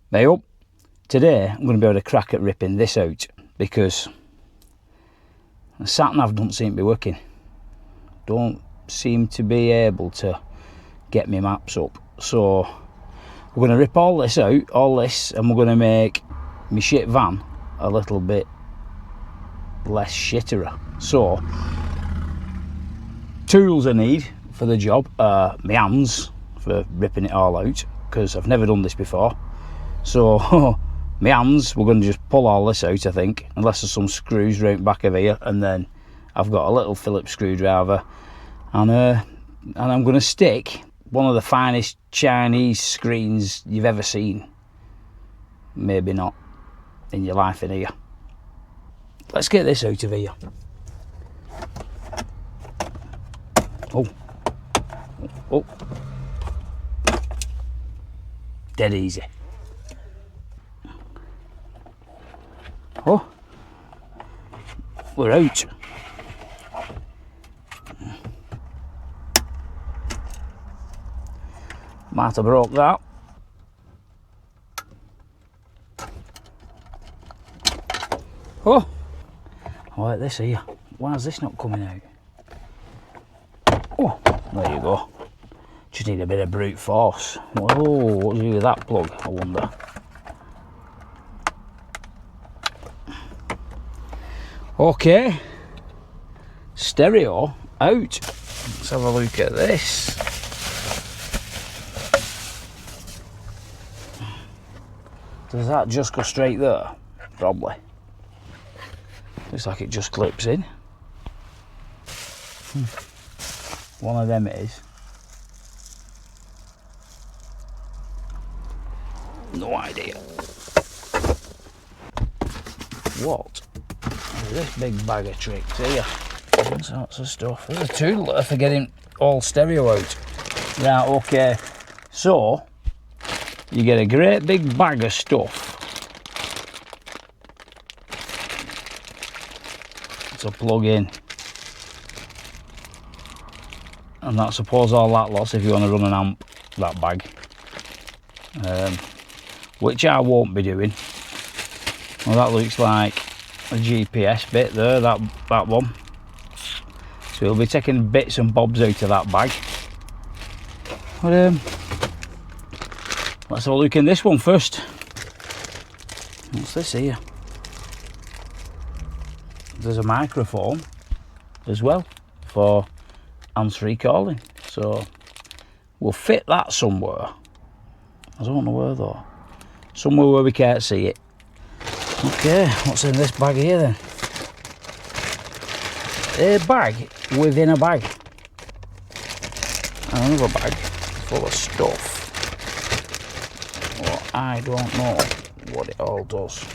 Hey up, today I'm going to be able to crack at ripping this out because the sat-nav doesn't seem to be working. Don't seem to be able to get my maps up. So we're going to rip all this out, and we're going to make my shit van a little bit less shitterer. So, tools I need for the job are my hands for ripping it all out because I've never done this before. So my hands, we're going to just pull all this out, I think, unless there's some screws right back of here, and then I've got a little Phillips screwdriver, and I'm going to stick one of the finest Chinese screens you've ever seen, maybe not in your life, in here. Let's get this out of here. Oh, dead easy. Oh, we're out. Might have broke that. Oh, I like this here. Why is this not coming out? Oh, there you go. Just need a bit of brute force. Oh, what do you do with that plug, I wonder? Okay, stereo out. Let's have a look at this. Does that just go straight there? Probably. Looks like it just clips in. One of them it is. No idea. What? This big bag of tricks here. All sorts of stuff. There's a tool for getting all stereo out. Right, okay. So, you get a great big bag of stuff to plug in. And that's suppose all that lots if you want to run an amp, that bag. Which I won't be doing. Well, that looks like a GPS bit there, that one. So we'll be taking bits and bobs out of that bag. But let's have a look in this one first. What's this here? There's a microphone as well for hands-free calling. So we'll fit that somewhere. I don't know where though. Somewhere where we can't see it. Okay, what's in this bag here then? A bag within a bag. And another bag full of stuff. Well, I don't know what it all does.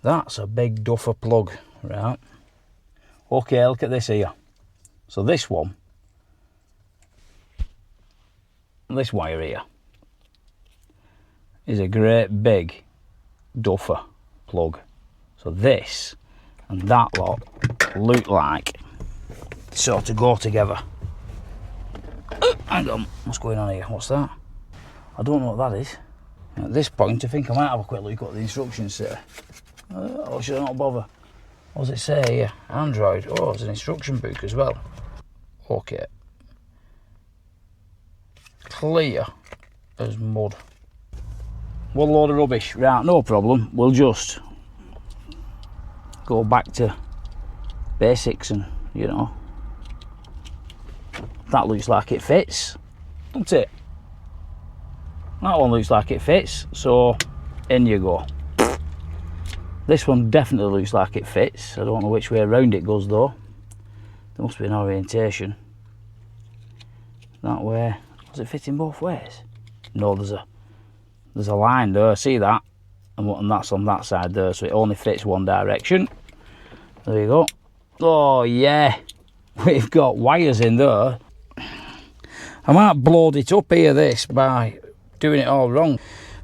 That's a big duffer plug, right? Okay, look at this here. So this one, this wire here, is a great big duffer plug. So this and that lot look like sort of go together. Hang on, what's going on here? What's that? I don't know what that is. At this point I think I might have a quick look at what the instructions say. Or should I not bother? What does it say here? Android. Oh, there's an instruction book as well. Okay. Clear as mud. One load of rubbish. Right, no problem. We'll just go back to basics and, you know. That looks like it fits, doesn't it? That one looks like it fits, so in you go. This one definitely looks like it fits. I don't know which way around it goes though. There must be an orientation. That way. Does it fit in both ways? No, there's a line there, see that? And that's on that side there, so it only fits one direction. There you go. Oh yeah, we've got wires in there. I might blowed it up here, this, by doing it all wrong.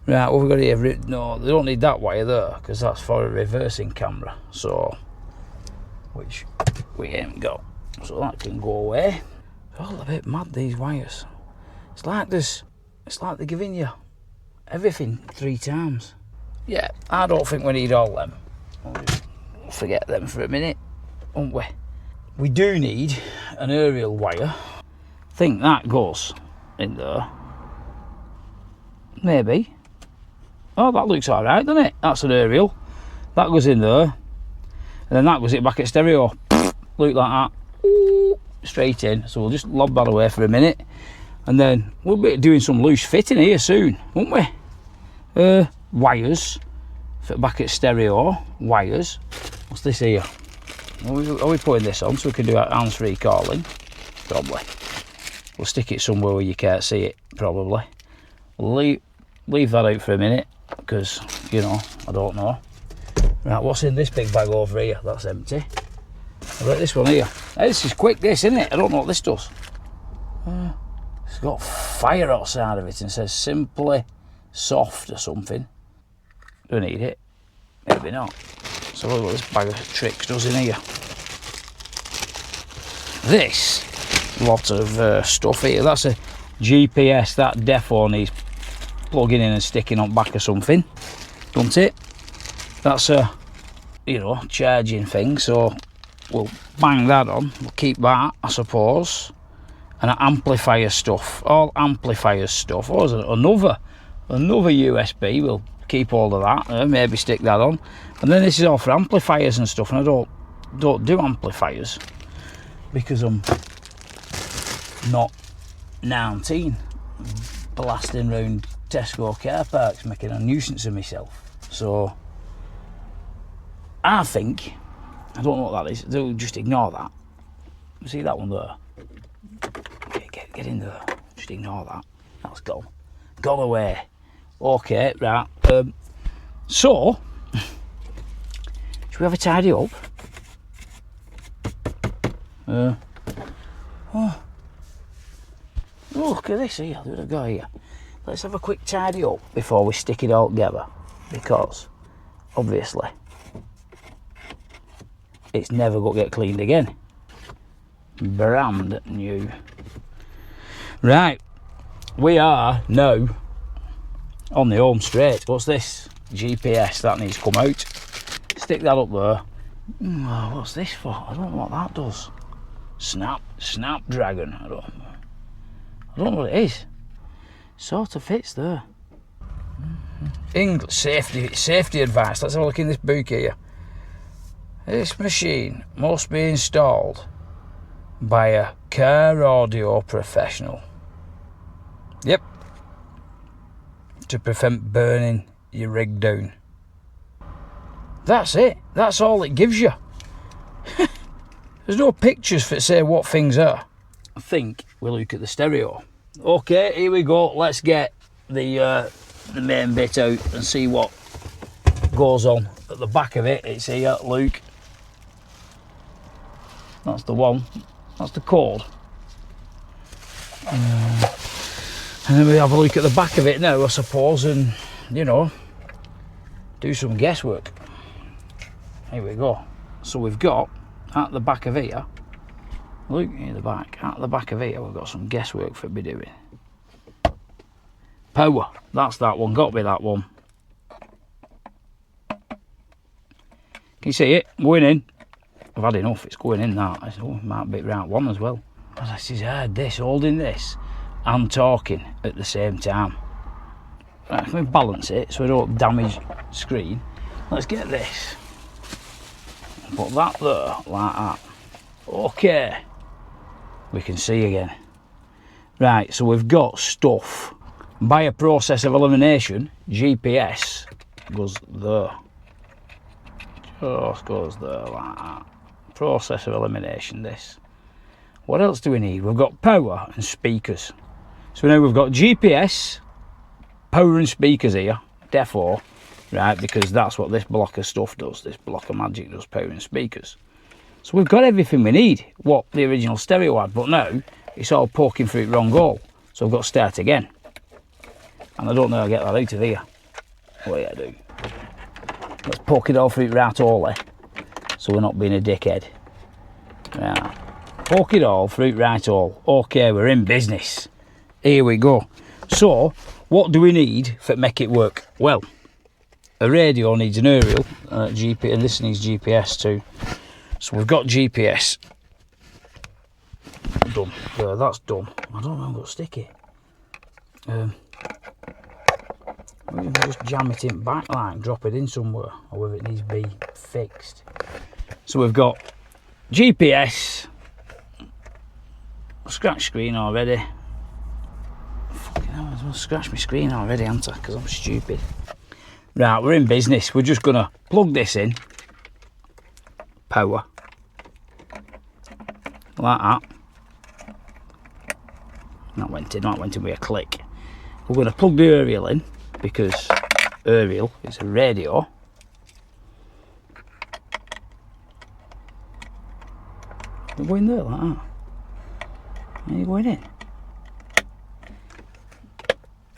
Right, what we've got here, no, they don't need that wire there, because that's for a reversing camera, so, which we ain't got. So that can go away. They're all a bit mad, these wires. It's like they're giving you everything 3 times. Yeah, I don't think we need all them. We'll forget them for a minute, won't we? We do need an aerial wire. I think that goes in there. Maybe. Oh, that looks alright, doesn't it? That's an aerial. That goes in there. And then that goes it back at stereo. Look like that. Straight in. So we'll just lob that away for a minute. And then we'll be doing some loose fitting here soon, won't we? Wires. For back at stereo. Wires. What's this here? Are we putting this on so we can do our hands-free calling? Probably. We'll stick it somewhere where you can't see it, probably. We'll leave that out for a minute, because, you know, I don't know. Right, what's in this big bag over here? That's empty. I've got this one here. Hey, this is quick, this, isn't it? I don't know what this does. It's got fire outside of it and says simply soft or something. Don't need it. Maybe not. So look what this bag of tricks does in here. This lot of stuff here, that's a GPS, that defo needs plugging in and sticking on back or something, doesn't it? That's a, you know, charging thing, so we'll bang that on. We'll keep that, I suppose. And amplifier stuff, all amplifier stuff. Oh, there's another USB. We'll keep hold of that. Maybe stick that on. And then this is all for amplifiers and stuff. And I don't do amplifiers because I'm not 19, blasting round Tesco car parks, making a nuisance of myself. So I think, I don't know what that is. They'll just ignore that. See that one there? Get in there. Just ignore that. That's gone. Gone away. Okay, right. So, should we have a tidy up? Oh, look at this here. Look at the guy here. Let's have a quick tidy up before we stick it all together, because obviously it's never going to get cleaned again. Brand new. Right, we are now on the home straight. What's this? GPS, that needs to come out. Stick that up there. Oh, what's this for? I don't know what that does. Snapdragon. I don't know what it is. Sort of fits there. English safety advice. Let's have a look in this book here. This machine must be installed by a car audio professional. Yep. To prevent burning your rig down. That's it. That's all it gives you. There's no pictures that say what things are. I think we'll look at the stereo. Okay, here we go. Let's get the main bit out and see what goes on at the back of it. It's here, Luke. That's the one. That's the code. And then we have a look at the back of it now, I suppose, and, you know, do some guesswork. Here we go. So we've got, at the back of here, look at the back, at the back of here, we've got some guesswork for me doing. Power, that's that one, got to be that one. Can you see it? Going in. I've had enough, it's going in that. Oh, might be round one as well. This is hard, this, holding this and talking at the same time. Right, can we balance it so we don't damage the screen? Let's get this. Put that there, like that. Okay. We can see again. Right, so we've got stuff. By a process of elimination, GPS goes there. Just goes there, like that. Process of elimination, this. What else do we need? We've got power and speakers. So now we've got GPS, power and speakers here, defo, right, because that's what this block of stuff does. This block of magic does power and speakers. So we've got everything we need, what the original stereo had, but now it's all poking through the wrong hole. So I've got to start again. And I don't know how to get that out of here. What do I do? Let's poke it all through the right hole there, so we're not being a dickhead. Right. Poke it all through the right hole. Okay, we're in business. Here we go. So what do we need to make it work? Well, a radio needs an aerial, GPS, and this needs GPS too. So we've got GPS. Done. That's done. I don't know, I've got sticky. We can just jam it in back like, drop it in somewhere, or whether it needs to be fixed. So we've got GPS, scratch screen already. Fucking hell, I've scratched my screen already, haven't I? Because I'm stupid. Right, we're in business. We're just gonna plug this in. Power. Like that. That went in with a click. We're gonna plug the aerial in, because aerial is a radio. We're going there like that. Are you going in?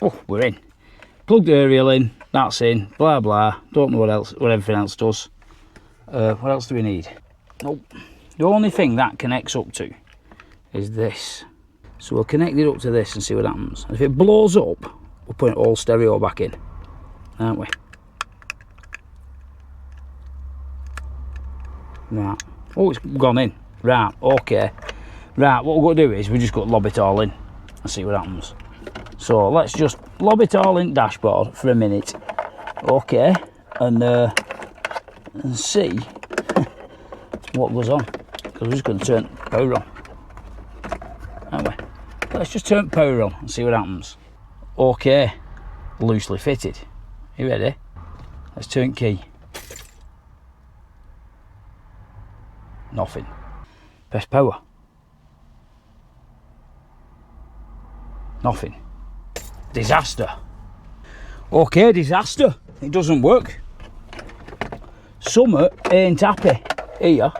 Oh, we're in. Plug the aerial in, that's in, blah blah. Don't know what everything else does. What else do we need? Nope. The only thing that connects up to is this. So we'll connect it up to this and see what happens. And if it blows up, we'll put all stereo back in, aren't we? Right. Oh, it's gone in. Right, okay. Right, what we're going to do is we're just going to lob it all in and see what happens. So let's just lob it all in dashboard for a minute. Okay. And see what goes on. Because we're just going to turn power on. Aren't we? Let's just turn power on and see what happens. Okay. Loosely fitted. You ready? Let's turn key. Nothing. Press power. Nothing. Disaster. Okay, disaster. It doesn't work. Summer ain't happy here.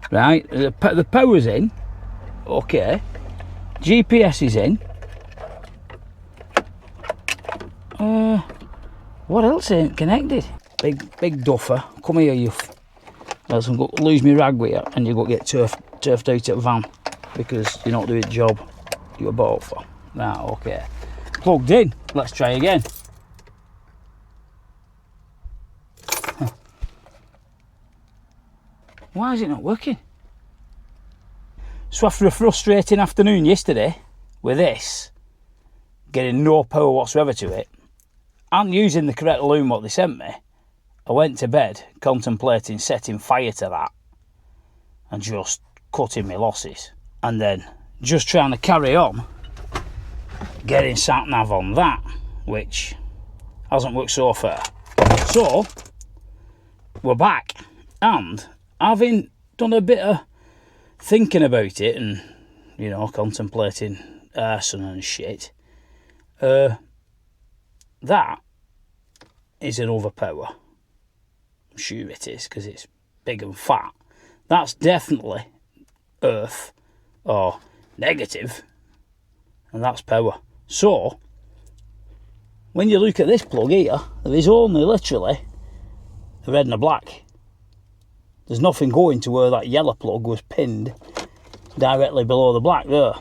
Right, the power's in. Okay. GPS is in. What else ain't connected? Big duffer. Come here, you. Else I'm going to lose my rag with you, and you've got to get turfed out at van because you're not doing the job you were bought for. Right, okay. Plugged in. Let's try again. Huh. Why is it not working? So after a frustrating afternoon yesterday with this, getting no power whatsoever to it, and using the correct loom what they sent me, I went to bed contemplating setting fire to that and just cutting my losses. And then just trying to carry on getting sat nav on that, which hasn't worked so far. So we're back, and having done a bit of thinking about it and, you know, contemplating arson and shit, that is an overpower. I'm sure it is, because it's big and fat. That's definitely earth or negative, and that's power. So when you look at this plug here, there is only literally a red and a black. There's nothing going to where that yellow plug was pinned directly below the black there.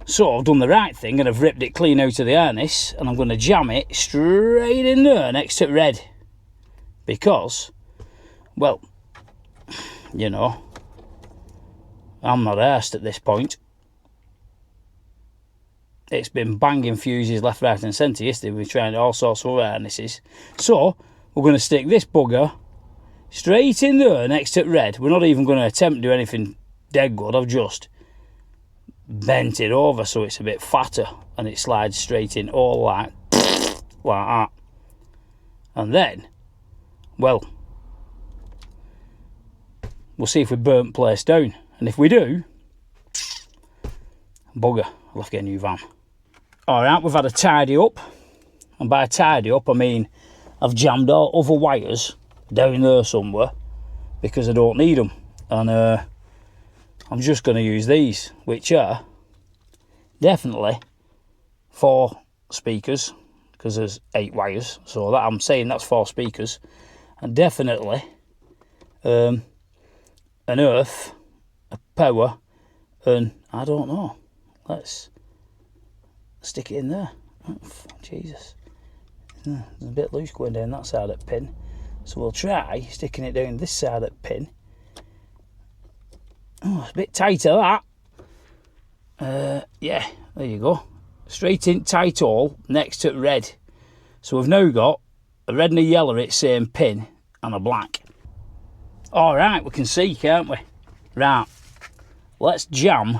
So I've done the right thing and I've ripped it clean out of the harness, and I'm going to jam it straight in there next to red. Because, well, you know, I'm not arsed at this point. It's been banging fuses left, right and centre yesterday. We're trying all sorts of other harnesses. So we're going to stick this bugger straight in there next to red. We're not even going to attempt to do anything dead good. I've just bent it over so it's a bit fatter and it slides straight in all like that. And then, well, we'll see if we burnt place down. And if we do, bugger, I'll have to get a new van. Alright, we've had a tidy up. And by tidy up, I mean I've jammed all other wires down there somewhere because I don't need them. And I'm just going to use these, which are definitely 4 speakers, because there's 8 wires. So that I'm saying that's 4 speakers. And definitely an earth, a power, and I don't know. stick it in there. Oh, Jesus. There's a bit loose going down that side of the pin. So we'll try sticking it down this side of the pin. Oh, it's a bit tighter, that. Yeah, there you go. Straight in tight hole next to red. So we've now got a red and a yellow at the same pin and a black. All right, we can see, can't we? Right, let's jam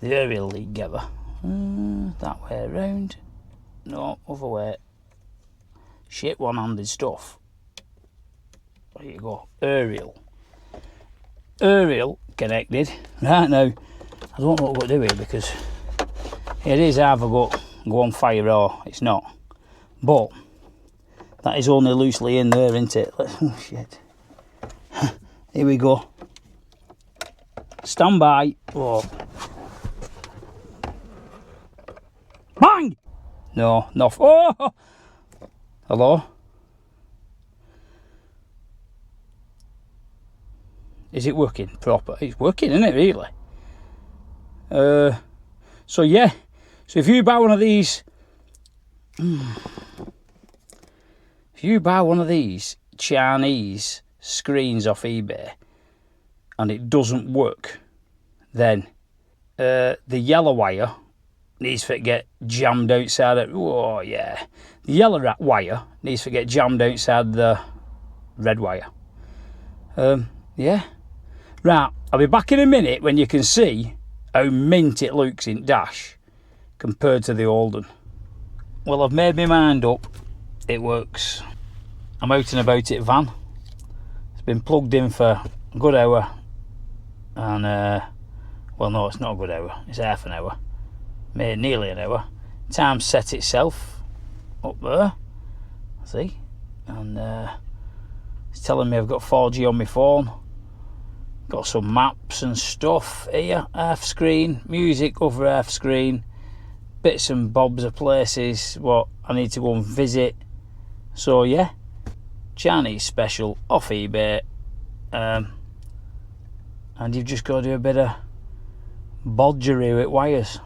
the aerial lead together. That way around. No, other way. Shit, one-handed stuff. There you go. Aerial connected. Right now, I don't know what we're going to do here because it is either go on fire or it's not. But that is only loosely in there, isn't it? Oh shit. Here we go. Stand by. Oh. Bang! No, no. Oh! Hello? Is it working proper? It's working, isn't it, really? So yeah. So if you buy one of these... If you buy one of these Chinese screens off eBay and it doesn't work, then the yellow wire needs to get jammed outside it. Oh yeah, the yellow wire needs to get jammed outside the red wire. Yeah, right. I'll be back in a minute when you can see how mint it looks in dash compared to the old one. Well, I've made my mind up. It works. I'm out and about it van. It's been plugged in for a good hour, and well, no, it's not a good hour. It's half an hour. Made nearly an hour. Time set itself up there. See, and it's telling me I've got 4G on my phone. Got some maps and stuff here. Half screen, music over half screen. Bits and bobs of places what I need to go and visit. So yeah, Chinese special off eBay, and you've just got to do a bit of bodgery with wires.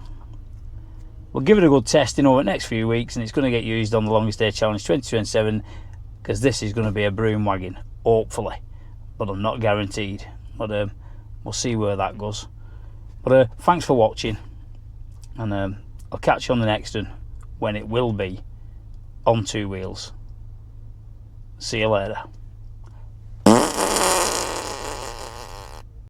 We'll give it a good testing over the next few weeks, and it's going to get used on the longest day challenge 2027 because this is going to be a broom wagon, hopefully, but I'm not guaranteed. But we'll see where that goes. But thanks for watching, and I'll catch you on the next one when it will be on two wheels. See you later.